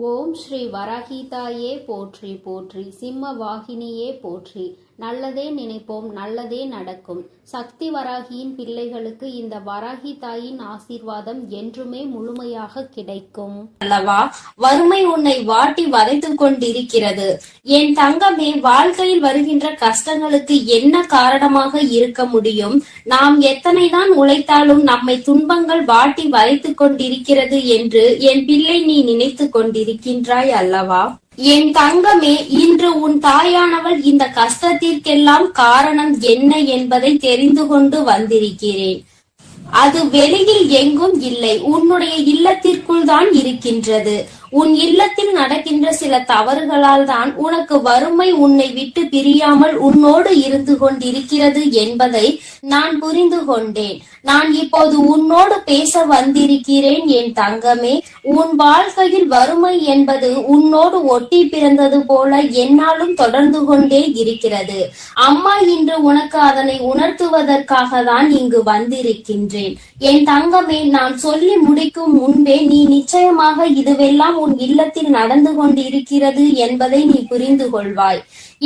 ஓம் ஸ்ரீ வராகிதாயே போற்றி போற்றி, சிம்ம வாகினியே போற்றி. நல்லதே நினைப்போம், நல்லதே நடக்கும். சக்தி வராகியின் பிள்ளைகளுக்கு இந்த வராகி தாயின் ஆசீர்வாதம் என்றுமே முழுமையாக கிடைக்கும் அல்லவா? வறுமை உன்னை வாட்டி வதைத்து கொண்டிருக்கிறது. என் தங்கமே, வாழ்க்கையில் வருகின்ற கஷ்டங்களுக்கு என்ன காரணமாக இருக்க முடியும்? நாம் எத்தனைதான் உழைத்தாலும் நம்மை துன்பங்கள் வாட்டி வதைத்து கொண்டிருக்கிறது என்று என் பிள்ளை நீ நினைத்து கொண்டிருக்கின்றாய் அல்லவா? என் தங்கமே, இன்று உன் தாயானவள் இந்த கஷ்டத்திற்கெல்லாம் காரணம் என்ன என்பதை தெரிந்து கொண்டு வந்திருக்கிறேன். அது வெளியில் எங்கும் இல்லை, உன்னுடைய இல்லத்திற்குள் தான் இருக்கின்றது. உன் இல்லத்தில் நடக்கின்ற சில தவறுகளால் தான் உனக்கு வறுமை உன்னை விட்டு பிரியாமல் உன்னோடு இருந்து கொண்டிருக்கிறது என்பதை நான் புரிந்து கொண்டேன். நான் இப்போது உன்னோடு பேச வந்திருக்கிறேன் என் தங்கமே. உன் வாழ்க்கையில் வறுமை என்பது உன்னோடு ஒட்டி பிறந்தது போல என்னாலும் தொடர்ந்து கொண்டே இருக்கிறது. அம்மா இன்று உனக்கு அதனை உணர்த்துவதற்காக தான் இங்கு வந்திருக்கின்றேன். என் தங்கமே, நான் சொல்லி முடிக்கும் முன்பே நீ நிச்சயமாக இதுவெல்லாம் உன் இல்லத்தில் நடந்து கொண்டிருக்கிறது என்பதை நீ புரிந்து கொள்வாய்.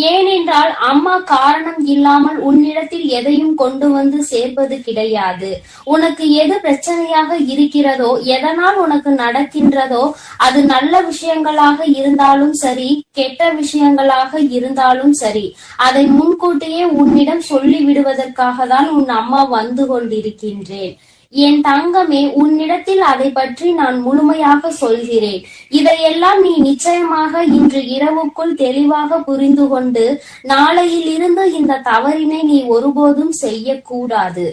ஏனென்றால் அம்மா காரணம் இல்லாமல் உன்னிடத்தில் எதையும் கொண்டு வந்து சேர்ப்பது கிடையாது. உனக்கு எது பிரச்சனையாக இருக்கிறதோ, எதனால் உனக்கு நடக்கின்றதோ, அது நல்ல விஷயங்களாக இருந்தாலும் சரி, கெட்ட விஷயங்களாக இருந்தாலும் சரி, அதை முன்கூட்டியே உன்னிடம் சொல்லி விடுவதற்காக தான் உன் அம்மா வந்து கொண்டிருக்கின்றேன். என் தங்கமே, உன்னிடத்தில் அதை பற்றி நான் முழுமையாக சொல்கிறேன். இதையெல்லாம் நீ நிச்சயமாக இன்று இரவுக்குள் தெளிவாக புரிந்து கொண்டு நாளையில் இருந்து இந்த தவறினை நீ ஒருபோதும் செய்யக்கூடாது.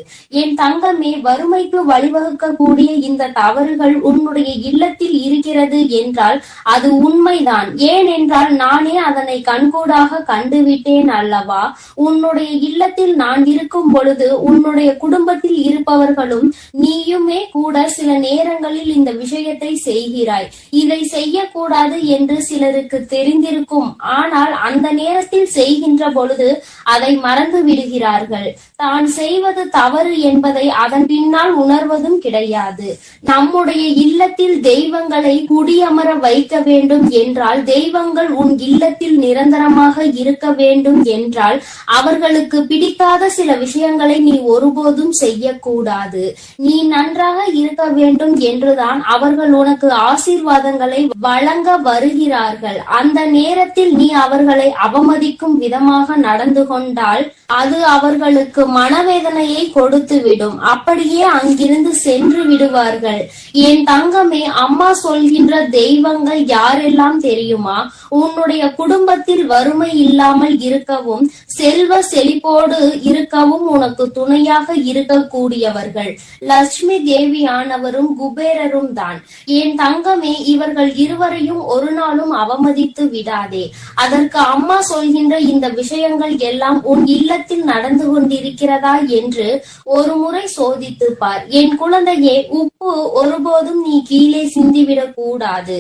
என் தங்கமே, வறுமைக்கு வழிவகுக்கக்கூடிய இந்த தவறுகள் உன்னுடைய இல்லத்தில் இருக்கிறது என்றால் அது உண்மைதான். ஏனென்றால் நானே அதனை கண்கூடாக கண்டுவிட்டேன் அல்லவா? உன்னுடைய இல்லத்தில் நான் இருக்கும் பொழுது உன்னுடைய குடும்பத்தில் இருப்பவர்களும் நீயுமே கூட சில நேரங்களில் இந்த விஷயத்தை செய்கிறாய். இதை செய்யக்கூடாது என்று சிலருக்கு தெரிந்திருக்கும். ஆனால் அந்த நேரத்தில் செய்கின்ற பொழுது அதை மறந்து விடுகிறார்கள். தான் செய்வது தவறு என்பதை அதன் பின்னால் உணர்வதும் கிடையாது. நம்முடைய இல்லத்தில் தெய்வங்களை குடியமர வைக்க வேண்டும் என்றால், தெய்வங்கள் உன் இல்லத்தில் நிரந்தரமாக இருக்க வேண்டும் என்றால், அவர்களுக்கு பிடிக்காத சில விஷயங்களை நீ ஒருபோதும் செய்யக்கூடாது. நீ நன்றாக இருக்க வேண்டும் என்றுதான் அவர்கள் உனக்கு ஆசீர்வாதங்களை வழங்க வருகிறார்கள். அந்த நேரத்தில் நீ அவர்களை அவமதிக்கும் விதமாக நடந்து கொண்டால் அது அவர்களுக்கு மனவேதனையை கொடுத்து விடும். அப்படியே அங்கிருந்து சென்று விடுவார்கள். என் தங்கமே, அம்மா சொல்கின்ற தெய்வங்கள் யாரெல்லாம் தெரியுமா? உன்னுடைய குடும்பத்தில் வறுமை இல்லாமல் இருக்கவும் செல்வ செழிப்போடு இருக்கவும் உனக்கு துணையாக இருக்கக்கூடியவர்கள் லட்சுமி தேவியானவரும் குபேரரும் தான். என் தங்கமே, இவர்கள் இருவரையும் ஒரு நாளும் அவமதித்து விடாதே. அதற்கு அம்மா சொல்கின்ற இந்த விஷயங்கள் எல்லாம் உன் இல்லத்தில் நடந்து கொண்டிருக்கிறதா என்று ஒரு முறை சோதித்து பார். என் குழந்தையே, உப்பு ஒருபோதும் நீ கீழே சிந்திவிடக் கூடாது.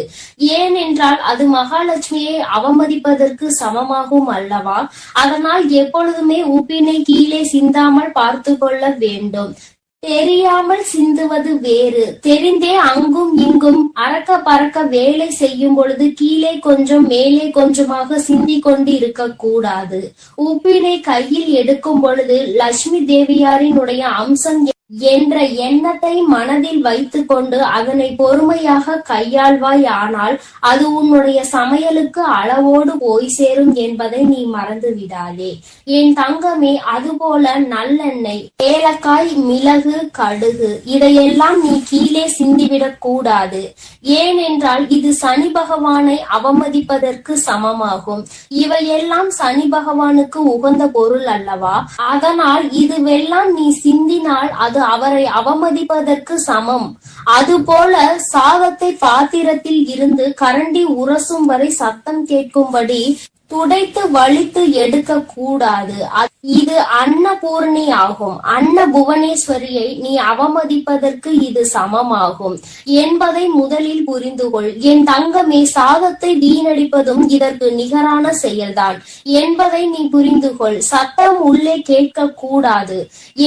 ஏனென்றால் அது மகாலட்சுமியை அவமதிப்பதற்கு சமமாகும் அல்லவா? அதனால் எப்பொழுதுமே உப்பினை கீழே சிந்தாமல் பார்த்து கொள்ள வேண்டும். தெரியாமல் சிந்துவது வேறு, தெரிந்தே அங்கும் இங்கும் அறக்க பறக்க வேலை செய்யும் பொழுது கீழே கொஞ்சம் மேலே கொஞ்சமாக சிந்தி கொண்டு இருக்க கூடாது. உப்பினை கையில் எடுக்கும் பொழுது லட்சுமி தேவியாரினுடைய அம்சம் என்ற எண்ணத்தை மனதில் வைத்து கொண்டு அதனை பொறுமையாக கையாள்வாய். ஆனால் அது உன்னுடைய சமையலுக்கு அளவோடு போய் சேரும் என்பதை நீ மறந்து விடாதே என் தங்கமே. அதுபோல நல்லெண்ணெய், ஏலக்காய், மிளகு, கடுகு இதையெல்லாம் நீ கீழே சிந்திவிடக் கூடாது. ஏனென்றால் இது சனி பகவானை அவமதிப்பதற்கு சமமாகும். இவையெல்லாம் சனி பகவானுக்கு உகந்த பொருள் அல்லவா? அதனால் இதுவெல்லாம் நீ சிந்தினால் அது அவரை அவமதிப்பதற்கு சமம். அதுபோல சாதத்தை பாத்திரத்தில் இருந்து கரண்டி உரசும் வரை சத்தம் கேட்கும்படி துடைத்து வலித்து எடுக்க கூடாது. இது அன்னபூர்ணி ஆகும். அன்ன புவனேஸ்வரியை நீ அவமதிப்பதற்கு இது சமமாகும் என்பதை முதலில் புரிந்து கொள். என் தங்கமே, சாதத்தை வீணடிப்பதும் இதற்கு நிகரான செயல்தான் என்பதை நீ புரிந்து கொள். சத்தம் உள்ளே கேட்க கூடாது.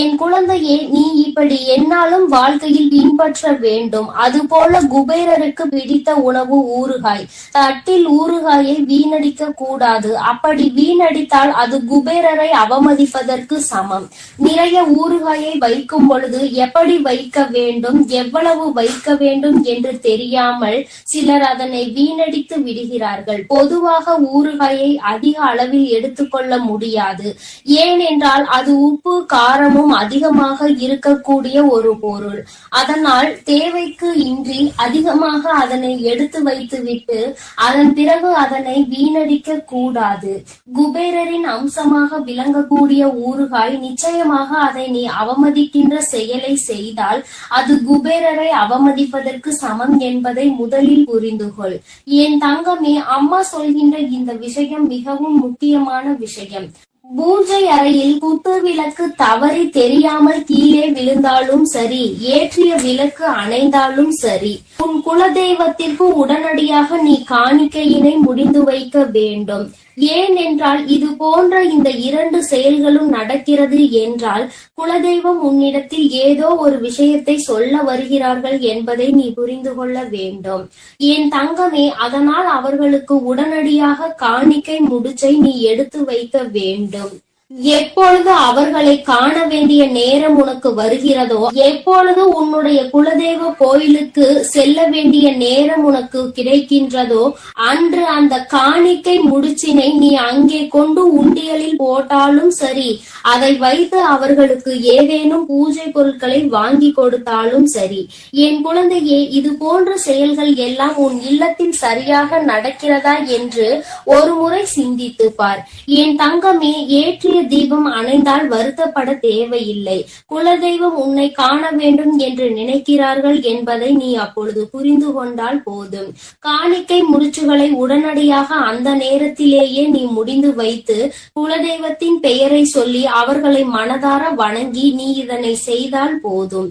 என் குழந்தையே, நீ இப்படி என்னாலும் வாழ்க்கையில் பின்பற்ற வேண்டும். அதுபோல குபேரருக்கு பிடித்த உணவு ஊறுகாய். தட்டில் ஊறுகாயை வீணடிக்க கூடாது. அப்படி வீணடித்தால் அது குபேரரை அவமதிப்பதற்கு சமம். நிறைய ஊறுகாயை வைக்கும் பொழுது எப்படி வைக்க வேண்டும், எவ்வளவு வைக்க வேண்டும் என்று தெரியாமல் சிலர் அதனை வீணடித்து விடுகிறார்கள். பொதுவாக ஊறுகாயை அதிக அளவில் எடுத்துக்கொள்ள முடியாது. ஏனென்றால் அது உப்பு காரமும் அதிகமாக இருக்கக்கூடிய ஒரு பொருள். அதனால் தேவைக்கு இன்றி அதிகமாக அதனை எடுத்து வைத்துவிட்டு அதன் பிறகு அதனை வீணடிக்க கூடாது. குபேரரின் அம்சமாக விளங்கக்கூடிய ஊறுகாய், நிச்சயமாக அதை நீ அவமதிக்கின்ற செயலை செய்தால் அது குபேரரை அவமதிப்பதற்கு சமம் என்பதை முதலில் புரிந்து கொள். என் தங்கமே, அம்மா சொல்கின்ற இந்த விஷயம் மிகவும் முக்கியமான விஷயம். பூஜை அறையில் குத்து விளக்கு தவறி தெரியாமல் கீழே விழுந்தாலும் சரி, ஏற்றிய விளக்கு அணைந்தாலும் சரி, உன் குலதெய்வத்திற்கு உடனடியாக நீ காணிக்கையினை முடிந்து வைக்க வேண்டும். ஏனென்றால் இது போன்ற இந்த இரண்டு செயல்களும் நடக்கிறது என்றால் குலதெய்வம் உன்னிடத்தில் ஏதோ ஒரு விஷயத்தை சொல்ல வருகிறார்கள் என்பதை நீ புரிந்து கொள்ள வேண்டும். என் தங்கமே, அதனால் அவர்களுக்கு உடனடியாக காணிக்கை முடிச்சை நீ எடுத்து வைக்க வேண்டும். எப்பொழுது அவர்களை காண வேண்டிய நேரம் உனக்கு வருகிறதோ, எப்பொழுது உன்னுடைய குலதெய்வ கோயிலுக்கு செல்ல வேண்டிய நேரம் உனக்கு கிடைக்கின்றதோ, அன்று அந்த காணிக்கை முடிச்சினை நீ அங்கே கொண்டு உண்டியலில் போட்டாலும் சரி, அதை வைத்து அவர்களுக்கு ஏதேனும் பூஜை பொருட்களை வாங்கி கொடுத்தாலும் சரி. என் குழந்தையே, இது போன்ற செயல்கள் எல்லாம் உன் இல்லத்தில் சரியாக நடக்கிறதா என்று ஒரு முறை சிந்தித்து பார். என் தங்கமே, ஏற்றிய தீபம் அணைந்தால் வருத்தப்பட தேவையில்லை. குலதெய்வம் உன்னை காண வேண்டும் என்று நினைக்கிறார்கள் என்பதை நீ அப்பொழுது புரிந்து கொண்டால் போதும். காணிக்கை முடிச்சுகளை உடனடியாக அந்த நேரத்திலேயே நீ முடிந்து வைத்து குலதெய்வத்தின் பெயரை சொல்லி அவர்களை மனதார வணங்கி நீ இதனை செய்தால் போதும்.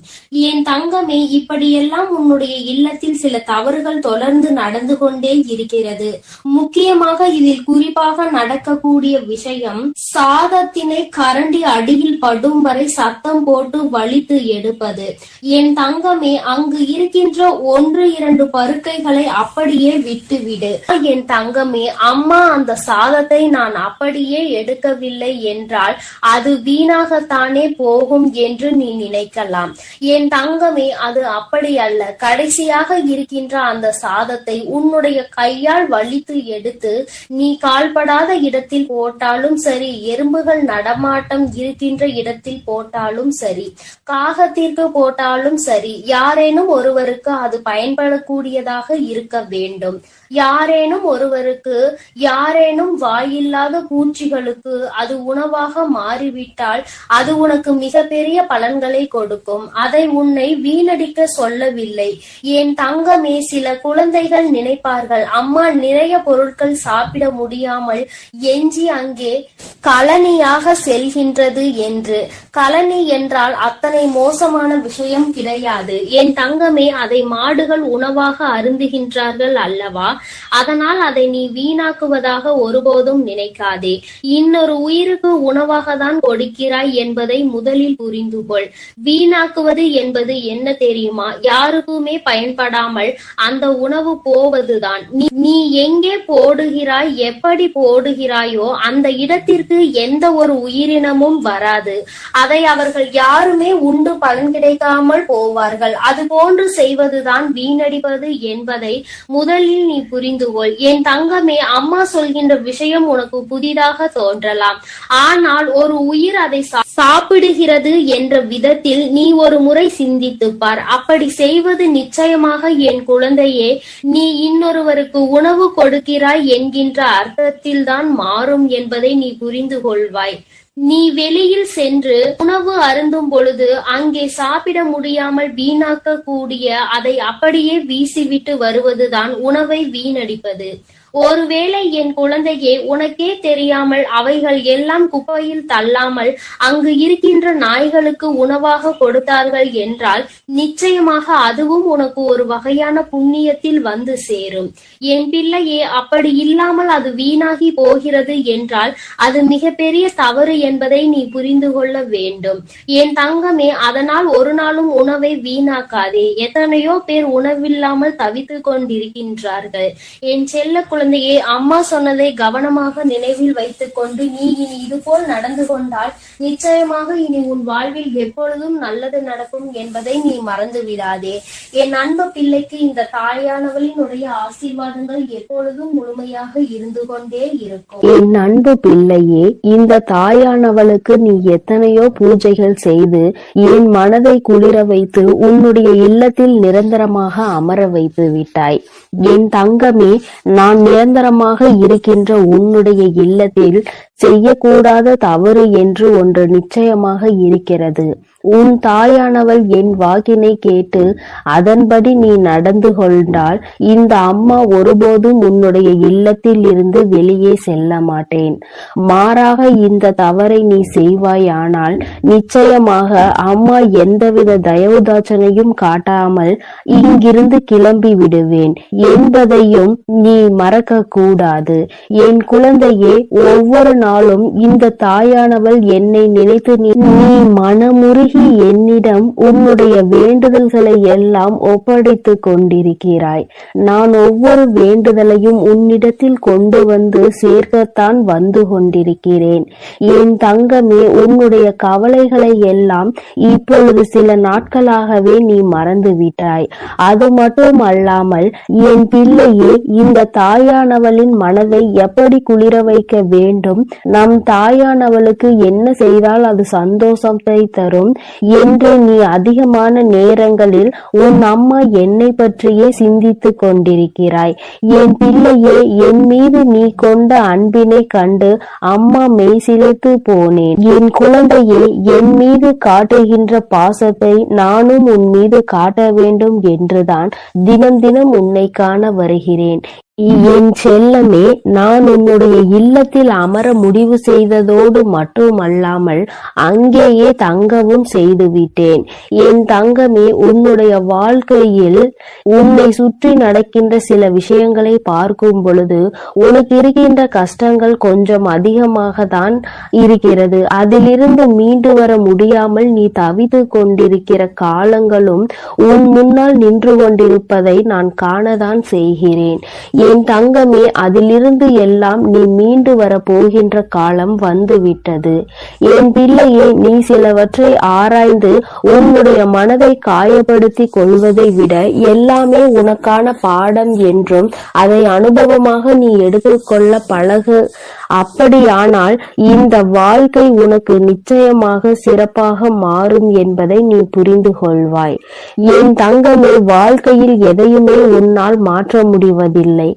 என் தங்கமே, இப்படியெல்லாம் உன்னுடைய இல்லத்தில் சில தவறுகள் தொடர்ந்து நடந்து கொண்டே இருக்கிறது. முக்கியமாக இதில் குறிப்பாக நடக்கக்கூடிய விஷயம், சாதத்தினை கரண்டி அடியில் படும் வரை சத்தம் போட்டு வலித்து எடுப்பது. என் தங்கமே, அங்கு இருக்கின்ற 1-2 பருக்கைகளை அப்படியே விட்டுவிடு. என் தங்கமே, அம்மா அந்த சாதத்தை நான் அப்படியே எடுக்கவில்லை என்றால் அது வீணாகத்தானே போகும் என்று நீ நினைக்கலாம். என் தங்கமே, அது அப்படி அல்ல. கடைசியாக இருக்கின்ற அந்த சாதத்தை உன்னுடைய கையால் வலித்து எடுத்து நீ கால்படாத இடத்தில் போட்டாலும் சரி, எறும்புகள் நடமாட்டம் இருக்கின்ற இடத்தில் போட்டாலும் சரி, காகத்திற்கு போட்டாலும் சரி, யாரேனும் ஒருவருக்கு அது பயன்படக்கூடியதாக இருக்க வேண்டும். யாரேனும் ஒருவருக்கு, யாரேனும் வாயில்லாத பூச்சிகளுக்கு அது உணவாக மாறிவிட்டால் அது உனக்கு மிகப்பெரிய பலன்களை கொடுக்கும். அதை உன்னை வீணடிக்க சொல்லவில்லை. என் தங்கமே, சில குழந்தைகள் நினைப்பார்கள், அம்மா நிறைய பொருட்கள் சாப்பிட முடியாமல் எஞ்சி அங்கே கலனியாக செல்கின்றது என்று. கலனி என்றால் அத்தனை மோசமான விஷயம் கிடையாது. என் தங்கமே, அதை மாடுகள் உணவாக அருந்துகின்றார்கள் அல்லவா? அதனால் அதை நீ வீணாக்குவதாக ஒருபோதும் நினைக்காதே. இன்னொரு உயிருக்கு உணவாக தான் கொடுக்கிறாய் என்பதை முதலில் புரிந்து கொள். வீணாக்குவது என்பது என்ன தெரியுமா? யாருக்குமே பயன்படாமல் அந்த உணவு போவதுதான். நீ எங்கே போடுகிறாய், எப்படி போடுகிறாயோ அந்த இடத்திற்கு எந்த ஒரு உயிரினமும் வராது. அதை அவர்கள் யாருமே உண்டு பலன் கிடைக்காமல் போவார்கள். அது போன்று செய்வதுதான் வீணடிப்பது என்பதை முதலில் நீ புரிந்து கொள். என் தங்கமே, அம்மா சொல்கின்ற விஷயம் உனக்கு புதிதாக தோன்றலாம். ஆனால் ஒரு உயிர் அதை சாப்பிடுகிறது என்ற விதத்தில் நீ ஒரு முறை சிந்தித்து பார். அப்படி செய்வது நிச்சயமாக என் குழந்தையே நீ இன்னொருவருக்கு உணவு கொடுக்கிறாய் என்கின்ற அர்த்தத்தில் தான் மாறும் என்பதை நீ புரிந்து கொள்வாய். நீ வெளியில் சென்று உணவு அருந்தும் பொழுது அங்கே சாப்பிட முடியாமல் வீணாக்க கூடிய அதை அப்படியே வீசிவிட்டு வருவதுதான் உணவை வீணடிப்பது. ஒருவேளை என் குழந்தையே உனக்கே தெரியாமல் அவைகள் எல்லாம் குப்பையில் தள்ளாமல் அங்கு இருக்கின்ற நாய்களுக்கு உணவாக கொடுத்தார்கள் என்றால் நிச்சயமாக அதுவும் உனக்கு ஒரு வகையான புண்ணியத்தில் வந்து சேரும். என் பிள்ளையே, அப்படி இல்லாமல் அது வீணாகி போகிறது என்றால் அது மிகப்பெரிய தவறு என்பதை நீ புரிந்து கொள்ள வேண்டும். என் தங்கமே, அதனால் ஒரு நாளும் உணவை வீணாக்காதே. எத்தனையோ பேர் உணவில்லாமல் தவித்துக் கொண்டிருக்கின்றார்கள். என் செல்ல குழந்தையே, அம்மா சொன்னதை கவனமாக நினைவில் வைத்துக் கொண்டு நீ இனி இதுபோல் நடந்து கொண்டால் நிச்சயமாக இனி உன் வாழ்வில் எப்பொழுதும் நல்லது நடக்கும் என்பதை நீ மறந்து விடாதே. என் அன்பு பிள்ளைக்கு இந்த தாயானவளினுடைய ஆசீர்வாதங்கள் எப்பொழுதும் முழுமையாக இருந்து கொண்டே இருக்கும். என் அன்பு பிள்ளையே, இந்த தாயானவளுக்கு நீ எத்தனையோ பூஜைகள் செய்து என் மனதை குளிர வைத்து உன்னுடைய இல்லத்தில் நிரந்தரமாக அமர வைத்து விட்டாய். என் தங்கமே, நான் நிரந்தரமாக இருக்கின்ற உன்னுடைய இல்லத்தில் செய்யக்கூடாத தவறு என்று ஒன்று நிச்சயமாக இருக்கிறது. உன் தாயானவள் என் வாக்கினை கேட்டு அதன்படி நீ நடந்து கொண்டால் இந்த அம்மா ஒருபோதும் உன்னுடைய இல்லத்தில் இருந்து வெளியே செல்ல மாட்டேன். மாறாக இந்த தவறை நீ செய்வாயானால் நிச்சயமாக அம்மா எந்தவித தயவுதாட்சணையும் காட்டாமல் இங்கிருந்து கிளம்பி விடுவேன் என்பதையும் நீ மறக்க கூடாது. என் குழந்தையே, ஒவ்வொரு நாளும் இந்த தாயானவள் என்னை நினைத்து நீ மனமுருகி என்னிடம் உன்னுடைய வேண்டுதல்களை எல்லாம் ஒப்படைத்து கொண்டிருக்கிறாய். நான் ஒவ்வொரு வேண்டுதலையும் உன்னிடத்தில் கொண்டு வந்து சேர்க்கத்தான் வந்து கொண்டிருக்கிறேன். என் தங்கமே, உன்னுடைய கவலைகளை எல்லாம் இப்பொழுது சில நாட்களாகவே நீ மறந்து விட்டாய். அது மட்டும் அல்லாமல் என் பிள்ளையே, இந்த தாயானவளின் மனதை எப்படி குளிர வைக்க வேண்டும், நம் தாயானவளுக்கு என்ன செய்தால் அது சந்தோஷத்தை தரும் என்று நீ அதிகமான நேரங்களில் உன் அம்மா என்னை பற்றியே சிந்தித்து கொண்டிருக்கிறாய். என் பிள்ளையே, என் மீது நீ கொண்ட அன்பினை கண்டு அம்மா மெய்சிலிர்த்து போனேன். என் குழந்தையே, என் மீது காட்டுகின்ற பாசத்தை நானும் உன் மீது காட்ட வேண்டும் என்றுதான் தினம் தினம் உன்னை காண வருகிறேன். என் செல்லமே, நான் உன்னுடைய இல்லத்தில் அமர முடிவு செய்ததோடு மட்டுமல்லாமல் அங்கேயே தங்கவும் செய்துவிட்டேன். என் தங்கமே, உன்னுடைய வாழ்க்கையில் உன்னை சுற்றி நடக்கின்ற சில விஷயங்களை பார்க்கும் பொழுது உனக்கு இருக்கின்ற கஷ்டங்கள் கொஞ்சம் அதிகமாக தான் இருக்கிறது. அதிலிருந்து மீண்டு வர முடியாமல் நீ தவித்து கொண்டிருக்கிற காலங்களும் உன் முன்னால் நின்று கொண்டிருப்பதை நான் காணதான் செய்கிறேன். என் தங்கமே, அதிலிருந்து எல்லாம் நீ மீண்டு வர போகின்ற காலம் வந்துவிட்டது. என் பிள்ளையே, நீ சிலவற்றை ஆராய்ந்து உன்னுடைய மனதை காயப்படுத்தி கொள்வதை விட எல்லாமே உனக்கான பாடம் என்றும் அதை அனுபவமாக நீ எடுத்துக்கொள்ள பழகு. அப்படியானால் இந்த வாழ்க்கை உனக்கு நிச்சயமாக சிறப்பாக மாறும் என்பதை நீ புரிந்து கொள்வாய். என் தங்கமே, வாழ்க்கையில் எதையுமே உன்னால் மாற்ற முடிவதில்லை.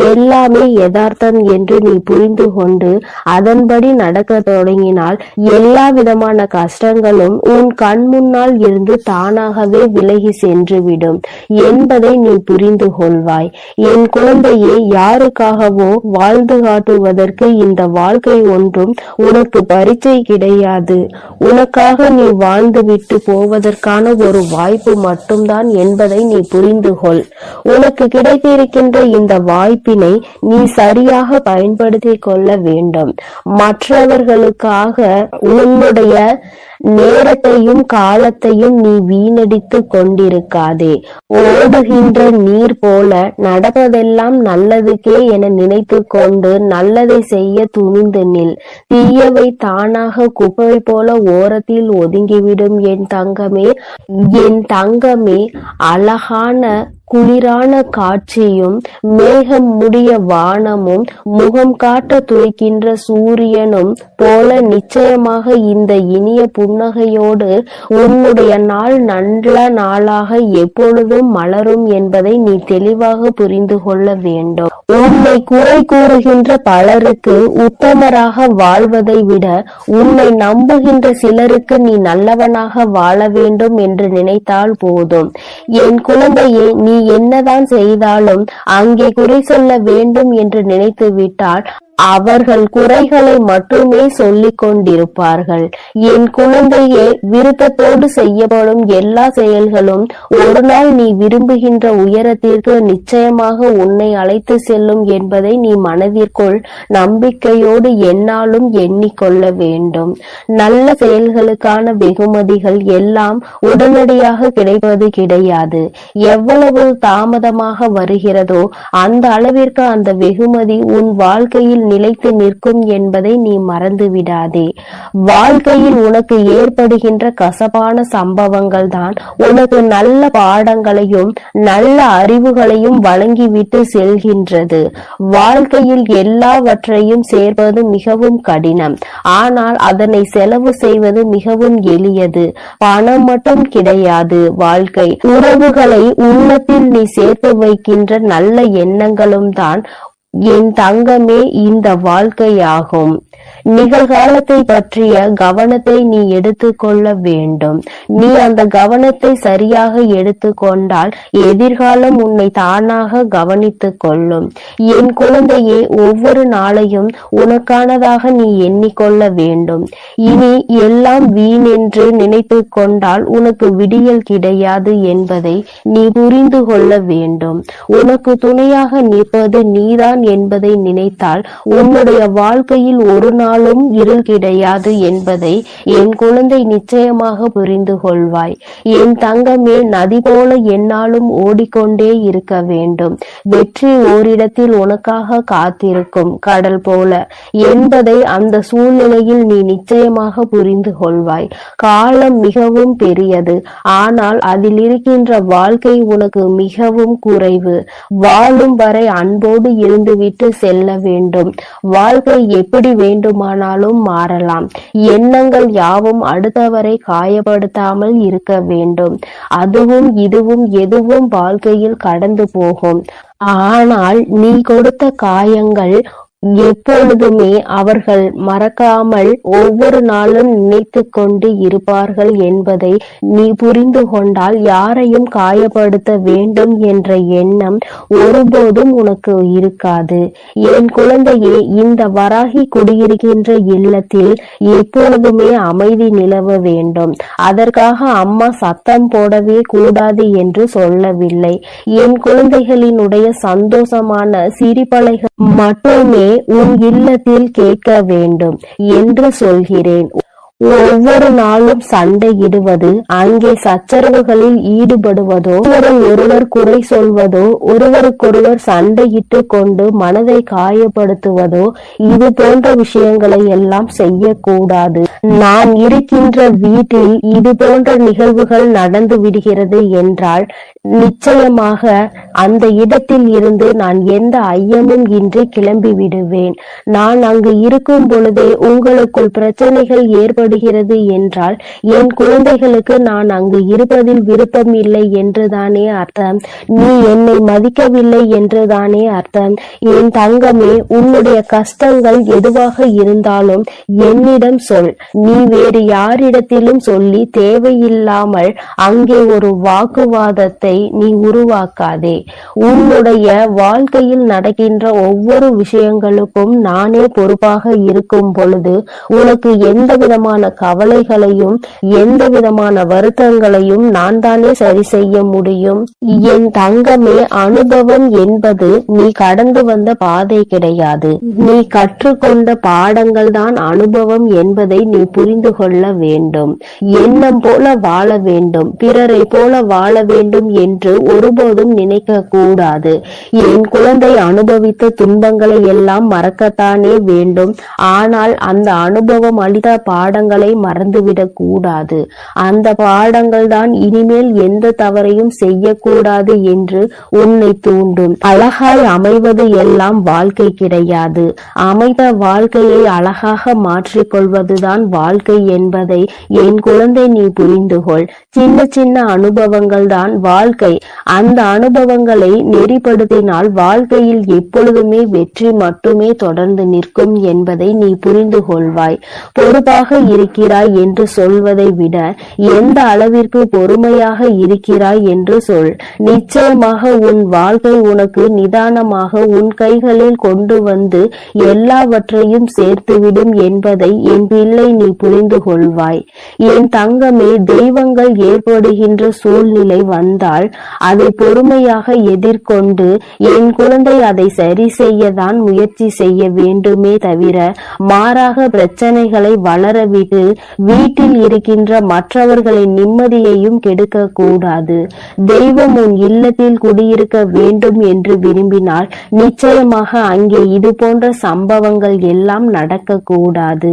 எல்லாமே யதார்த்தம் என்று நீ புரிந்து கொண்டு அதன்படி நடக்க தொடங்கினால் எல்லா விதமான கஷ்டங்களும் உன் கண் முன்னால் இருந்து தானாகவே விலகி சென்றுவிடும் என்பதை நீ புரிந்து கொள்வாய். என் குழந்தையே, யாருக்காகவோ வாழ்ந்து காட்டுவதற்கு இந்த வாழ்க்கை ஒன்றும் உனக்கு பரீட்சை கிடையாது. உனக்காக நீ வாழ்ந்து விட்டு போவதற்கான ஒரு வாய்ப்பு மட்டும்தான் என்பதை நீ புரிந்து கொள். உனக்கு கிடைத்திருக்கின்ற இந்த வாய்ப்பினை நீ சரியாக பயன்படுத்தி கொள்ள வேண்டும். மற்றவர்களுக்காக உன்னுடைய நேரத்தையும் காலத்தையும் நீ வீணடித்து கொண்டிருக்காதே. ஓடுகின்ற நீர் போல நடப்பதெல்லாம் நல்லதுக்கே என நினைத்து கொண்டு நல்லதை செய்ய துணிந்து நில். தீயவை தானாக குப்பை போல ஓரத்தில் ஒதுங்கிவிடும். என் தங்கமே, என் தங்கமே, அழகான குளிரான காட்சியும் மேகம் முடிய வானமும் முகம் காட்ட துடிக்கின்ற சூரியனும் போல நிச்சயமாக இந்த இனிய புன்னகையோடு உன்னுடைய நாள் நல்ல நாளாக எப்பொழுதும் மலரும் என்பதை நீ தெளிவாக புரிந்து கொள்ள வேண்டும். உன்னை குறை கூறுகின்ற பலருக்கு உத்தமராக வாழ்வதை விட உன்னை நம்புகின்ற சிலருக்கு நீ நல்லவனாக வாழ வேண்டும் என்று நினைத்தால் போதும். என் குழந்தையே, நீ என்னதான் செய்தாலும் அங்கே குறை சொல்ல வேண்டும் என்று நினைத்து விட்டால் அவர்கள் குறைகளை மட்டுமே சொல்லிக் கொண்டிருப்பார்கள். என் குழந்தையே, விருப்பத்தோடு செய்யப்படும் எல்லா செயல்களும் ஒரு நாள் நீ விரும்புகின்ற உயரத்திற்கு நிச்சயமாக உன்னை அழைத்து செல்லும் என்பதை நீ மனதிற்குள் நம்பிக்கையோடு எந்நாளும் எண்ணிக்கொள்ள வேண்டும். நல்ல செயல்களுக்கான வெகுமதிகள் எல்லாம் உடனடியாக கிடைப்பது கிடையாது. எவ்வளவு தாமதமாக வருகிறதோ அந்த அளவிற்கு அந்த வெகுமதி உன் வாழ்க்கையில் நிலைத்து நிற்கும் என்பதை நீ மறந்து விடாதே. வாழ்க்கையில் உனக்கு ஏற்படுகின்ற கசப்பான சம்பவங்கள் தான் உனக்கு நல்ல பாடங்களையும் நல்ல அறிவுகளையும் வழங்கிவிட்டு செல்கின்றது. வாழ்க்கையில் எல்லாவற்றையும் சேர்ப்பது மிகவும் கடினம், ஆனால் அதனை செலவு செய்வது மிகவும் எளியது. பணம் மட்டும் கிடையாது வாழ்க்கை. உறவுகளை உள்ளத்தில் நீ சேர்த்து வைக்கின்ற நல்ல எண்ணங்களும் தான் என் தங்கமே இந்த வாழ்க்கையாகும். நிகழ்காலத்தை பற்றிய கவனத்தை நீ எடுத்துக்கொள்ள வேண்டும். நீ அந்த கவனத்தை சரியாக எடுத்துக்கொண்டால் எதிர்காலம் உன்னை தானாக கவனித்துக் கொள்ளும். என் குழந்தையே, ஒவ்வொரு நாளையும் உனக்கானதாக நீ எண்ணிக்கொள்ள வேண்டும். இனி எல்லாம் வீணென்று நினைத்து கொண்டால் உனக்கு விடியல் கிடையாது என்பதை நீ புரிந்து கொள்ள வேண்டும். உனக்கு துணையாக நிற்பது நீதான் என்பதை நினைத்தால் உன்னுடைய வாழ்க்கையில் ஒரு நாளும் இருள் கிடையாது என்பதை என் குழந்தை நிச்சயமாக புரிந்து கொள்வாய். என் தங்கமே, நதி போல எந்நாளும் ஓடிக்கொண்டே இருக்க வேண்டும். வெற்றி ஓரிடத்தில் உனக்காக காத்திருக்கும் கடல் போல என்பதை அந்த சூழ்நிலையில் நீ நிச்சயமாக புரிந்து கொள்வாய். காலம் மிகவும் பெரியது, ஆனால் அதில் இருக்கின்ற வாழ்க்கை உனக்கு மிகவும் குறைவு. வாழும் வரை அன்போடு இருந்துவிட்டு செல்ல வேண்டும். வாழ்க்கை எப்படி வேண்டுமானாலும் மாறலாம். எண்ணங்கள் யாவும் அடுத்தவரை காயப்படுத்தாமல் இருக்க வேண்டும். அதுவும் இதுவும் எதுவும் வாழ்க்கையில் கடந்து போகும். ஆனால் நீ கொடுத்த காயங்கள் எப்பொழுதுமே அவர்கள் மறக்காமல் ஒவ்வொரு நாளும் நினைத்து கொண்டு இருப்பார்கள் என்பதை நீ புரிந்து கொண்டால் யாரையும் காயப்படுத்த வேண்டும் என்ற எண்ணம் ஒருபோதும் உனக்கு இருக்காது. என் குழந்தையே, இந்த வராகி குடியிருக்கின்ற இல்லத்தில் எப்பொழுதுமே அமைதி நிலவ வேண்டும். அதற்காக அம்மா சத்தம் போடவே கூடாது என்று சொல்லவில்லை. என் குழந்தைகளினுடைய சந்தோஷமான சிரிப்பலைகள் மட்டுமே உன் இல்லத்தில் கேட்க வேண்டும் என்று சொல்கிறேன். ஒவ்வொரு நாளும் சண்டையிடுவது, அங்கே சச்சரவுகளில் ஈடுபடுவதோ, ஒருவர் குறை சொல்வதோ, ஒருவருக்கொருவர் சண்டையிட்டு கொண்டு மனதை காயப்படுத்துவதோ, இது போன்ற விஷயங்களை எல்லாம் செய்யக்கூடாது. நான் இருக்கின்ற வீட்டில் இது போன்ற நிகழ்வுகள் நடந்து விடுகிறது என்றால் நிச்சயமாக அந்த இடத்தில் இருந்து நான் எந்த ஐயமும் இன்றி கிளம்பி விடுவேன். நான் அங்கு இருக்கும் பொழுதே உங்களுக்குள் பிரச்சனைகள் ஏற்படுகிறது என்றால் என் குழந்தைகளுக்கு நான் அங்கு இருப்பதில் விருப்பம் இல்லை என்றுதானே அர்த்தம். நீ என்னை மதிக்கவில்லை என்றுதானே அர்த்தம். என் தங்கமே, உன்னுடைய கஷ்டங்கள் எதுவாக இருந்தாலும் என்னிடம் சொல். நீ வேறு யாரிடத்திலும் சொல்லி தேவையில்லாமல் அங்கே ஒரு வாக்குவாதத்தை நீ உருவாக்காதே. உன்னுடைய வாழ்க்கையில் நடக்கின்ற ஒவ்வொரு விஷயங்களுக்கும் நானே பொறுப்பாக இருக்கும் பொழுது உனக்கு எந்த விதமான கவலைகளையும் எந்த விதமான வருத்தங்களையும் நான் தானே சரி செய்ய முடியும். என் தங்கமே, அனுபவம் என்பது நீ கடந்து வந்த பாதை கிடையாது. நீ கற்றுக்கொண்ட பாடங்கள் தான் அனுபவம் என்பதை நீ புரிந்து கொள்ள வேண்டும். எண்ணம் போல வாழ வேண்டும், பிறரை போல வாழ வேண்டும் என்று ஒருபோதும் நினைக்க கூடாது. என் குழந்தை அனுபவித்த துன்பங்களை எல்லாம் மறக்கத்தானே வேண்டும். ஆனால் அந்த அனுபவம் அளித்த பாடங்கள் பாடங்களை மறந்துவிடக் கூடாது. அந்த பாடங்கள் தான் இனிமேல் எந்த தவறையும் செய்யக்கூடாது என்று உன்னை தூண்டும். அழகாய் அமைவது எல்லாம் வாழ்க்கை கிடையாது. அமைந்த வாழ்க்கையை அழகாக மாற்றிக்கொள்வதுதான் வாழ்க்கை என்பதை என் குழந்தை நீ புரிந்துகொள். சின்ன சின்ன அனுபவங்கள் தான் வாழ்க்கை. அந்த அனுபவங்களை நெறிப்படுத்தினால் வாழ்க்கையில் எப்பொழுதுமே வெற்றி மட்டுமே தொடர்ந்து நிற்கும் என்பதை நீ புரிந்து கொள்வாய். பொறுப்பாக இருக்கிறாய் என்று சொல்வதை விட எந்த அளவிற்கு பொறுமையாக இருக்கிறாய் என்று சொல். நிச்சயமாக உன் வாழ்க்கை உனக்கு நிதானமாக உன் கைகளில் கொண்டு வந்து எல்லாவற்றையும் சேர்த்துவிடும் என்பதை என் பிள்ளை நீ புரிந்து கொள்வாய். என் தங்கமே, தெய்வங்கள் ஏற்படுகின்ற சூழ்நிலை வந்தால் அதை பொறுமையாக எதிர்கொண்டு என் குழந்தை அதை சரி செய்யதான் முயற்சி செய்ய வேண்டுமே தவிர மாறாக பிரச்சனைகளை வளரவிட்டு வீட்டில் இருக்கின்ற மற்றவர்களின் நிம்மதியையும் கெடுக்க கூடாது. தெய்வம் உன் இல்லத்தில் குடியிருக்க வேண்டும் என்று விரும்பினால் நிச்சயமாக அங்கே இது போன்ற சம்பவங்கள் எல்லாம் நடக்க கூடாது.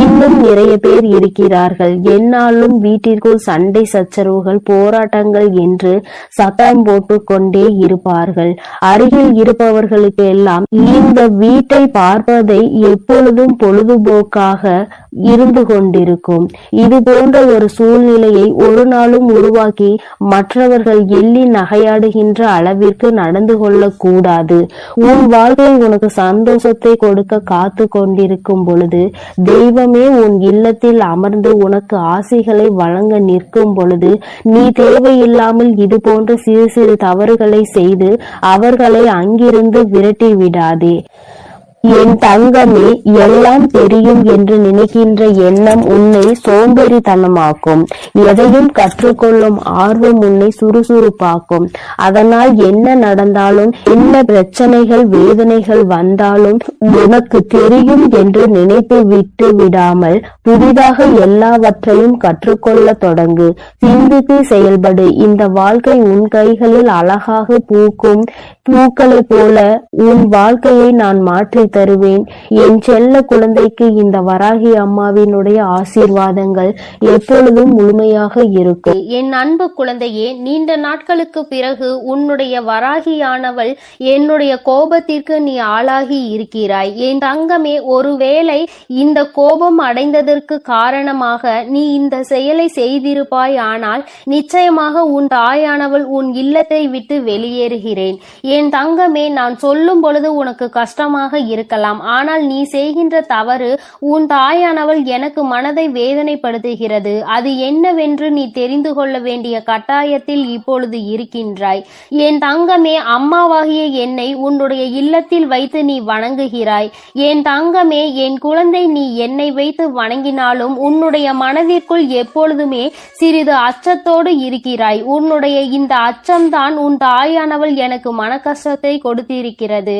இன்னும் நிறைய பேர் இருக்கிறார்கள், என்னாலும் வீட்டிற்குள் சண்டை சச்சரவுகள் போராட்டங்கள் என்று சத்தம் போட்டு கொண்டே இருப்பார்கள். அருகில் இருப்பவர்களுக்கு எல்லாம் இந்த வீட்டை பார்ப்பதை எப்பொழுதும் பொழுதுபோக்காக இருந்து கொண்டிருக்கும். இது போன்ற ஒரு சூழ்நிலையை ஒரு நாளும் உருவாக்கி மற்றவர்கள் எள்ளி நகையாடுகின்ற அளவிற்கு நடந்து கொள்ள கூடாது. உன் வாழ்க்கை உனக்கு சந்தோஷத்தை கொடுக்க காத்து கொண்டிருக்கும் பொழுது தெய்வமே உன் இல்லத்தில் அமர்ந்து உனக்கு ஆசைகளை வழங்க நிற்கும் பொழுது நீ தேவையில்லாமல் இது போன்ற சிறு சிறு தவறுகளை செய்து அவர்களை அங்கிருந்து விரட்டி விடாதே. என் தங்கமே, எல்லாம் தெரியும் என்று நினைக்கின்ற எண்ணம் உன்னை சோம்பேறித்தனமாக்கும். எதையும் கற்றுக்கொள்ளும் ஆர்வம் உன்னை சுறுசுறுப்பாக்கும். அதனால் என்ன நடந்தாலும், என்ன பிரச்சனைகள் வேதனைகள் வந்தாலும் உனக்கு தெரியும் என்று நினைத்து விட்டு விடாமல் புதிதாக எல்லாவற்றையும் கற்றுக்கொள்ள தொடங்கு. சிந்தித்து செயல்படு. இந்த வாழ்க்கை உன் கைகளில் அழகாக பூக்கும் பூக்களை போல உன் வாழ்க்கையை நான் மாற்றி தருவேன். என் செல்ல குழந்தைக்கு இந்த வராகி அம்மாவினுடைய ஆசீர்வாதங்கள் எப்பொழுதும் முழுமையாக இருக்கும். என் அன்பு குழந்தையே, நீண்ட நாட்களுக்கு பிறகு உன்னுடைய வராகியானவள் என்னுடைய கோபத்திற்கு நீ ஆளாகி இருக்கிறாய். என் தங்கமே, ஒருவேளை இந்த கோபம் அடைந்ததற்கு காரணமாக நீ இந்த செயலை செய்திருப்பாய். ஆனால் நிச்சயமாக உன் தாயானவள் உன் இல்லத்தை விட்டு வெளியேறுகிறேன். என் தங்கமே, நான் சொல்லும் பொழுது உனக்கு கஷ்டமாக இருக்கலாம். ஆனால் நீ செய்கின்ற தவறு உன் தாயானவள் எனக்கு மனதை வேதனைப்படுத்துகிறது. அது என்னவென்று நீ தெரிந்து கொள்ள வேண்டிய கட்டாயத்தில் இப்பொழுது இருக்கின்றாய். என் தங்கமே, அம்மாவாகிய என்னை உன்னுடைய இல்லத்தில் வைத்து நீ வணங்குகிறாய். என் தங்கமே, என் குழந்தை, நீ என்னை வைத்து வணங்கினாலும் உன்னுடைய மனதிற்குள் எப்பொழுதுமே சிறிது அச்சத்தோடு இருக்கிறாய். உன்னுடைய இந்த அச்சம்தான் உன் தாயானவள் எனக்கு மன கஷ்டத்தை கொடுத்திருக்கிறது.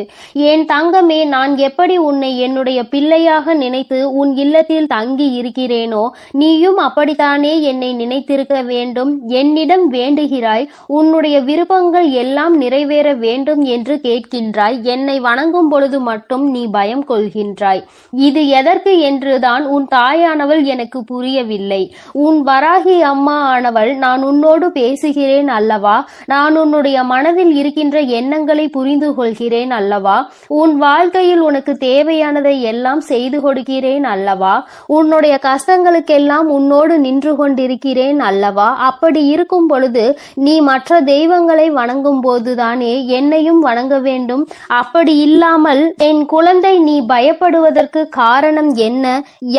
என் தங்கமே, நான் எப்படி உன்னை என்னுடைய பிள்ளையாக நினைத்து உன் இல்லத்தில் தங்கி இருக்கிறேனோ நீயும் அப்படித்தானே என்னை நினைத்திருக்க வேண்டும். என்னிடம் வேண்டுகிறாய், உன்னுடைய விருப்பங்கள் எல்லாம் நிறைவேற வேண்டும் என்று கேட்கின்றாய். என்னை வணங்கும் பொழுது மட்டும் நீ பயம் கொள்கின்றாய். இது எதற்கு என்றுதான் உன் தாயானவள் எனக்கு புரியவில்லை. உன் வராகி அம்மா ஆனவள் நான் உன்னோடு பேசுகிறேன் அல்லவா, நான் உன்னுடைய மனதில் இருக்கின்ற எண்ணங்களை புரிந்து கொள்கிறேன் அல்லவா, உன் வாழ்க்கையில் உனக்கு தேவையானதை எல்லாம் செய்து கொடுக்கிறேன் அல்லவா, உன்னுடைய கஷ்டங்களுக்கெல்லாம் உன்னோடு நின்று கொண்டிருக்கிறேன் அல்லவா. அப்படி இருக்கும் பொழுது நீ மற்ற தெய்வங்களை வணங்கும் போதுதானே என்னையும் வணங்க வேண்டும். அப்படி இல்லாமல் என் குழந்தை, நீ பயப்படுவதற்கு காரணம் என்ன?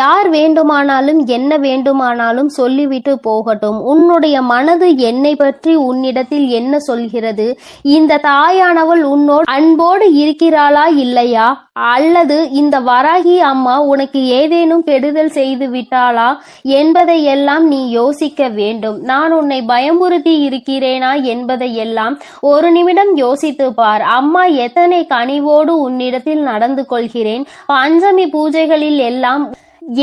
யார் வேண்டுமானாலும் என்ன வேண்டுமானாலும் சொல்லிவிட்டு போகட்டும். உன்னுடைய மனது என்னை பற்றி உன்னிடத்தில் என்ன சொல்கிறது? இந்த தாயானவள் உன்னோடு அன்போடு இருக்கிறாளா இல்லையா? அல்லது இந்த வராகி அம்மா உனக்கு ஏதேனும் கெடுதல் செய்து விட்டாளா என்பதையெல்லாம் நீ யோசிக்க வேண்டும். நான் உன்னை பயமுறுத்தி இருக்கிறேனா என்பதையெல்லாம் ஒரு நிமிடம் யோசித்து பார். அம்மா எத்தனை கனிவோடு உன்னிடத்தில் நடந்து கொள்கிறேன். பஞ்சமி பூஜைகளில் எல்லாம்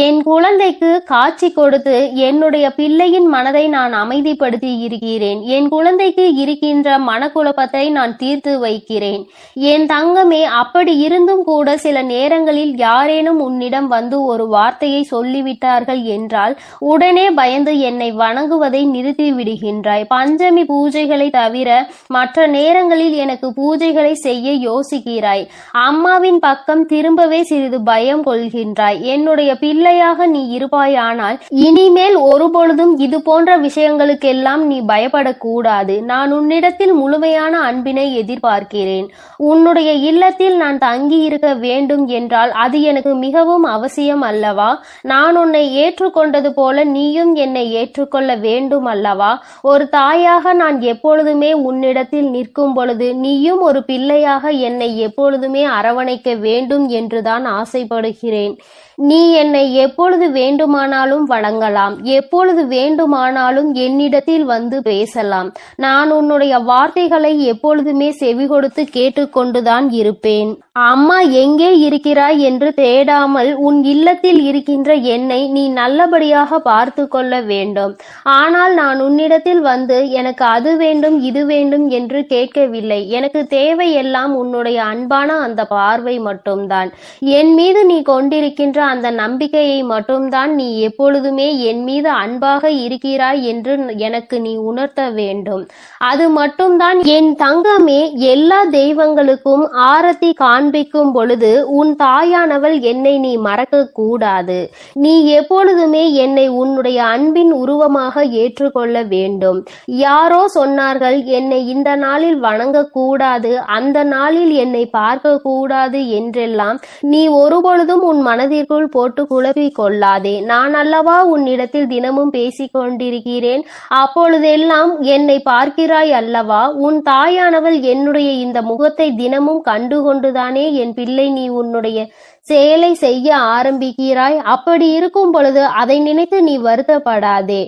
என் குழந்தைக்கு காட்சி கொடுத்து என்னுடைய பிள்ளையின் மனதை நான் அமைதிப்படுத்தி இருக்கிறேன். என் குழந்தைக்கு இருக்கின்ற மனக்குழப்பத்தை நான் தீர்த்து வைக்கிறேன். என் தங்கமே, அப்படி இருந்தும் கூட சில நேரங்களில் யாரேனும் உன்னிடம் வந்து ஒரு வார்த்தையை சொல்லிவிட்டார்கள் என்றால் உடனே பயந்து என்னை வணங்குவதை நிறுத்தி விடுகின்றாய். பஞ்சமி பூஜைகளை தவிர மற்ற நேரங்களில் எனக்கு பூஜைகளை செய்ய யோசிக்கிறாய். அம்மாவின் பக்கம் திரும்பவே சிறிது பயம் கொள்கின்றாய். என்னுடைய பிள்ளையாக நீ இருப்பாயானால் இனிமேல் ஒருபொழுதும் இது போன்ற விஷயங்களுக்கெல்லாம் நீ பயப்படக்கூடாது. நான் உன்னிடத்தில் முழுமையான அன்பினை எதிர்பார்க்கிறேன். உன்னுடைய இல்லத்தில் நான் தங்கி இருக்க வேண்டும் என்றால் அது எனக்கு மிகவும் அவசியம் அல்லவா? நான் உன்னை ஏற்றுக்கொண்டது போல நீயும் என்னை ஏற்றுக்கொள்ள வேண்டும் அல்லவா? ஒரு தாயாக நான் எப்பொழுதுமே உன்னிடத்தில் நிற்கும் பொழுது நீயும் ஒரு பிள்ளையாக என்னை எப்பொழுதுமே அரவணைக்க வேண்டும் என்றுதான் ஆசைப்படுகிறேன். நீ என்னை எப்பொழுது வேண்டுமானாலும் வணங்கலாம், எப்பொழுது வேண்டுமானாலும் என்னிடத்தில் வந்து பேசலாம். நான் உன்னுடைய வார்த்தைகளை எப்பொழுதுமே செவி கொடுத்து கேட்டுக்கொண்டுதான் இருப்பேன். அம்மா எங்கே இருக்கிறாய் என்று தேடாமல் உன் இல்லத்தில் இருக்கின்ற என்னை நீ நல்லபடியாக பார்த்து கொள்ள வேண்டும். ஆனால் நான் உன்னிடத்தில் வந்து எனக்கு அது வேண்டும் இது வேண்டும் என்று கேட்கவில்லை. எனக்கு தேவையெல்லாம் உன்னுடைய அன்பான அந்த பார்வை மட்டும்தான். என் மீது நீ கொண்டிருக்கின்ற அந்த நம்பிக்கையை மட்டும்தான். நீ எப்பொழுதுமே என் மீது அன்பாக இருக்கிறாய் என்று எனக்கு நீ உணர்த்த வேண்டும். அது மட்டும்தான். என் தங்கமே, எல்லா தெய்வங்களுக்கும் ஆரத்தி காண்பிக்கும் பொழுது உன் தாயானவள் என்னை நீ மறக்க கூடாது. நீ எப்பொழுதுமே என்னை உன்னுடைய அன்பின் உருவமாக ஏற்றுக்கொள்ள வேண்டும். யாரோ சொன்னார்கள் என்னை இந்த நாளில் வணங்க கூடாது, அந்த நாளில் என்னை பார்க்க கூடாது என்றெல்லாம் நீ ஒருபொழுதும் உன் மனதிற்குள் போட்டு குழப்பிக் கொள்ளாதே. நான் அல்லவா உன்னிடத்தில் தினமும் பேசிக் கொண்டிருக்கிறேன். அப்பொழுதெல்லாம் என்னை பார்க்கிறாய் அல்லவா? உன் தாயானவள் என்னுடைய இந்த முகத்தை தினமும் கண்டுகொண்டுதானே என் பிள்ளை நீ உன்னுடைய செயலை செய்ய ஆரம்பிக்கிறாய். அப்படி இருக்கும் பொழுது அதை நினைத்து நீ வருத்தப்படாதே.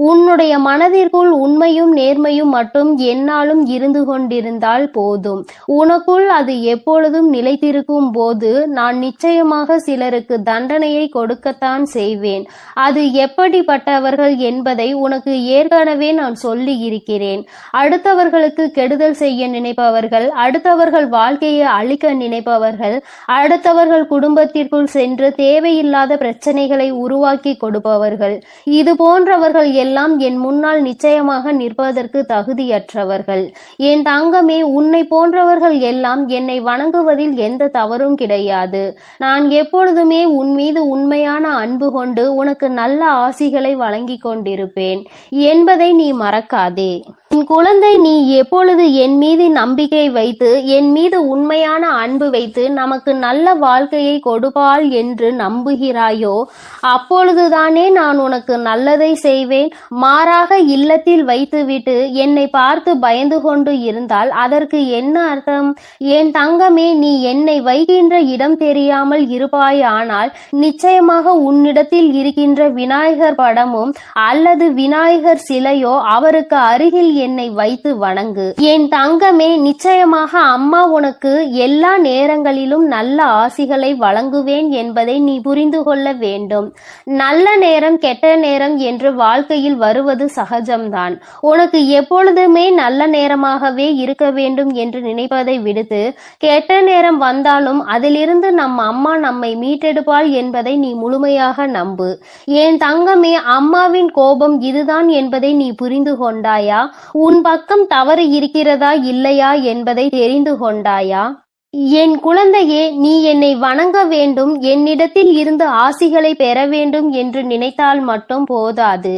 உன்னுடைய மனதிற்குள் உண்மையும் நேர்மையும் மட்டும் என்னாலும் இருந்து கொண்டிருந்தால் போதும். உனக்குள் அது எப்பொழுதும் நிலைத்திருக்கும் போது நான் நிச்சயமாக சிலருக்கு தண்டனையை கொடுக்கத்தான் செய்வேன். அது எப்படிப்பட்டவர்கள் என்பதை உனக்கு ஏற்கனவே நான் சொல்லி இருக்கிறேன். அடுத்தவர்களுக்கு கெடுதல் செய்ய நினைப்பவர்கள், அடுத்தவர்கள் வாழ்க்கையை அழிக்க நினைப்பவர்கள், அடுத்தவர்கள் குடும்பத்திற்குள் சென்று தேவையில்லாத பிரச்சனைகளை உருவாக்கி கொடுப்பவர்கள், இது போன்றவர்கள் எல்லாம் என் முன்னால் நிச்சயமாக நிற்பதற்கு தகுதியற்றவர்கள். என் தங்கமே, உன்னை போன்றவர்கள் எல்லாம் என்னை வணங்குவதில் எந்த தவறும் கிடையாது. நான் எப்பொழுதுமே உன் மீது உண்மையான அன்பு கொண்டு உனக்கு நல்ல ஆசிகளை வழங்கி கொண்டிருப்பேன் என்பதை நீ மறக்காதே. என் குழந்தை, நீ எப்பொழுது என் மீது நம்பிக்கை வைத்து என் மீது உண்மையான அன்பு வைத்து நமக்கு நல்ல வாழ்க்கையை கொடுப்பாள் என்று நம்புகிறாயோ அப்பொழுதுதானே நான் உனக்கு நல்லதை செய்வேன். மாறாக இல்லத்தில் வைத்துவிட்டு என்னை பார்த்து பயந்து கொண்டு இருந்தால் அதற்கு என்ன அர்த்தம்? என் தங்கமே, நீ என்னை வைக்கின்ற இடம் தெரியாமல் இருப்பாயானால் நிச்சயமாக உன்னிடத்தில் இருக்கின்ற விநாயகர் படமும் அல்லது விநாயகர் சிலையோ அவருக்கு அருகில் என்னை வைத்து வணங்கு. என் தங்கமே, நிச்சயமாக அம்மா உனக்கு எல்லா நேரங்களிலும் நல்ல ஆசிகளை வழங்குவேன் என்பதை நீ புரிந்து கொள்ள வேண்டும். நல்ல நேரம் கெட்ட நேரம் என்று வாழ்க்கையில் வருவது சகஜம்தான். உனக்கு எப்பொழுதுமே நல்ல நேரமாகவே இருக்க வேண்டும் என்று நினைப்பதை விடுத்து கெட்ட நேரம் வந்தாலும் அதிலிருந்து நம் அம்மா நம்மை மீட்டெடுப்பாள் என்பதை நீ முழுமையாக நம்பு. என் தங்கமே, அம்மாவின் கோபம் இதுதான் என்பதை நீ புரிந்து கொண்டாயா? உன் பக்கம் தவறு இருக்கிறதா இல்லையா என்பதை தெரிந்து கொண்டாயா? என் குழந்தையே, நீ என்னை வணங்க வேண்டும், என்னிடத்தில் இருந்து ஆசிகளை பெற வேண்டும் என்று நினைத்தால் மட்டும் போதாது.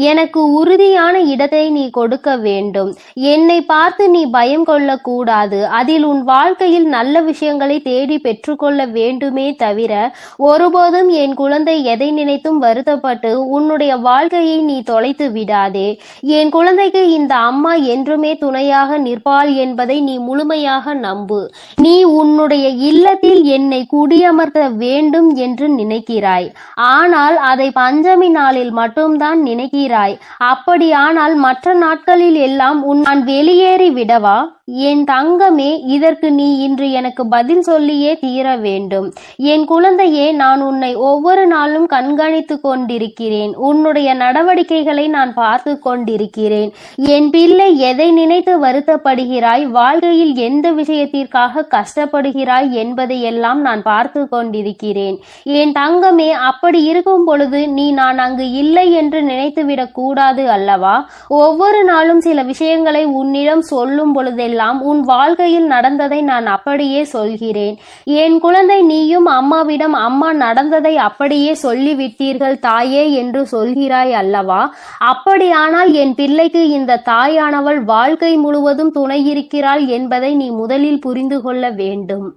எனக்கு உறுதியான இடத்தை நீ கொடுக்க வேண்டும். என்னை பார்த்து நீ பயம் கொள்ளக்கூடாது. அதில் உன் வாழ்க்கையில் நல்ல விஷயங்களை தேடி பெற்றுக்கொள்ள வேண்டுமே தவிர ஒருபோதும் என் குழந்தை எதை நினைத்தும் வருத்தப்பட்டு உன்னுடைய வாழ்க்கையை நீ தொலைத்து விடாதே. என் குழந்தைக்கு இந்த அம்மா என்றுமே துணையாக நிற்பாள் என்பதை நீ முழுமையாக நம்பு. நீ உன்னுடைய இல்லத்தில் என்னை குடியமர்த்த வேண்டும் என்று நினைக்கிறாய். ஆனால் அதை பஞ்சமி நாளில் மட்டும்தான் நினைக்கிறாய். அப்படியானால் மற்ற நாட்களில் எல்லாம் நான் வெளியேறி விடவா? என் தங்கமே, இதற்கு நீ இன்று எனக்கு பதில் சொல்லியே தீர வேண்டும். என் குழந்தையே, நான் உன்னை ஒவ்வொரு நாளும் கண்காணித்து கொண்டிருக்கிறேன். உன்னுடைய நடவடிக்கைகளை நான் பார்த்து கொண்டிருக்கிறேன். என் பிள்ளை, எதை நினைத்து வருத்தப்படுகிறாய், வாழ்க்கையில் எந்த விஷயத்திற்காக கஷ்டப்படுகிறாய் என்பதையெல்லாம் நான் பார்த்து கொண்டிருக்கிறேன். என் தங்கமே, அப்படி இருக்கும் பொழுது நீ நான் அங்கு இல்லை என்று நினைத்துவிடக் கூடாது அல்லவா? ஒவ்வொரு நாளும் சில விஷயங்களை உன்னிடம் சொல்லும் பொழுதெல்லாம் உன் வாழ்க்கையில் நடந்ததை நான் அப்படியே சொல்கிறேன். என் குழந்தை, நீயும் அம்மாவிடம் அம்மா நடந்ததை அப்படியே சொல்லிவிட்டீர்கள் தாயே என்று சொல்கிறாய் அல்லவா? அப்படியானால் என் பிள்ளைக்கு இந்த தாயானவள் வாழ்க்கை முழுவதும் துணையிருக்கிறாள் என்பதை நீ முதலில் புரிந்து கொள்ள வேண்டும்.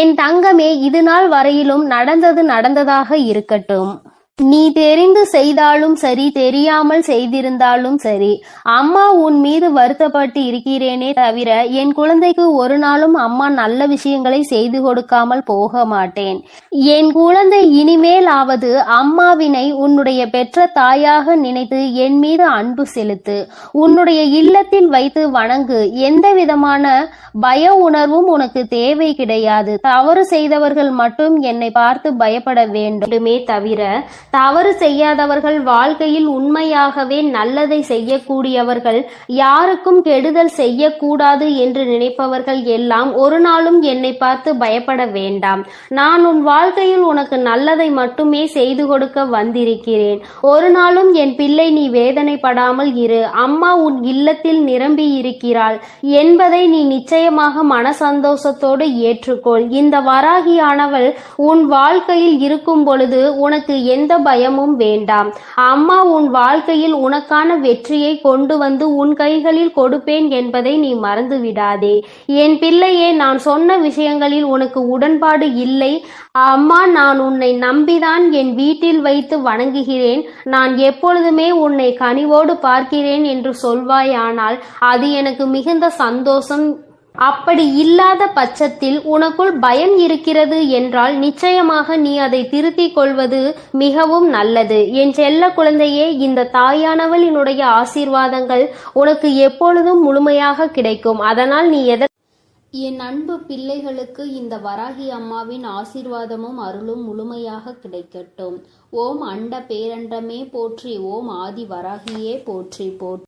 என் தங்கமே, இது நாள் வரையிலும் நடந்தது நடந்ததாக இருக்கட்டும். நீ தெரிந்து செய்தாலும் சரி, தெரியாமல் செய்திருந்தாலும் சரி, அம்மா உன் மீது வருத்தப்பட்டு இருக்கிறேனே தவிர என் குழந்தைக்கு ஒரு நாளும் அம்மா நல்ல விஷயங்களை செய்து கொடுக்காமல் போக மாட்டேன். என் குழந்தை, இனிமேலாவது அம்மாவினை உன்னுடைய பெற்ற தாயாக நினைத்து என் மீது அன்பு செலுத்து. உன்னுடைய இல்லத்தில் வைத்து வணங்கு. எந்த விதமான பய உணர்வும் உனக்கு தேவை கிடையாது. தவறு செய்தவர்கள் மட்டும் என்னை பார்த்து பயப்பட வேண்டுமே தவிர தவறு செய்யாதவர்கள், வாழ்க்கையில் உண்மையாகவே நல்லதை செய்யக்கூடியவர்கள், யாருக்கும் கெடுதல் செய்யக்கூடாது என்று நினைப்பவர்கள் எல்லாம் ஒரு நாளும் என்னை பார்த்து பயப்பட வேண்டாம். நான் உன் வாழ்க்கையில் உனக்கு நல்லதை மட்டுமே செய்து கொடுக்க வந்திருக்கிறேன். ஒரு நாளும் என் பிள்ளை, நீ வேதனைப்படாமல் இரு. அம்மா உன் இல்லத்தில் நிரம்பி இருக்கிறாள் என்பதை நீ நிச்சயமாக மன சந்தோஷத்தோடு ஏற்றுக்கொள். இந்த வராகியானவள் உன் வாழ்க்கையில் இருக்கும் பொழுது உனக்கு எந்த பயமும் வேண்டாம். அம்மா உன் வாழ்க்கையில் உனக்கான வெற்றியை கொண்டு வந்து உன் கைகளில் கொடுப்பேன் என்பதை நீ மறந்து விடாதே. என் பிள்ளையே, நான் சொன்ன விஷயங்களில் உனக்கு உடன்பாடு இல்லை. அம்மா, நான் உன்னை நம்பிதான் என் வீட்டில் வைத்து வணங்குகிறேன். நான் எப்பொழுதுமே உன்னை கனிவோடு பார்க்கிறேன் என்று சொல்வாயானால் அது எனக்கு மிகுந்த சந்தோஷம். அப்படி இல்லாத பட்சத்தில் உனக்குள் பயம் இருக்கிறது என்றால் நிச்சயமாக நீ அதை திருத்திக் கொள்வது மிகவும் நல்லது. என் செல்ல குழந்தையே, இந்த தாயானவளினுடைய ஆசீர்வாதங்கள் உனக்கு எப்பொழுதும் முழுமையாக கிடைக்கும். அதனால் நீ என் அன்பு பிள்ளைகளுக்கு இந்த வராகி அம்மாவின் ஆசீர்வாதமும் அருளும் முழுமையாக கிடைக்கட்டும். ஓம் அண்ட பேரண்டமே போற்றி. ஓம் ஆதி வராகியே போற்றி போற்றி.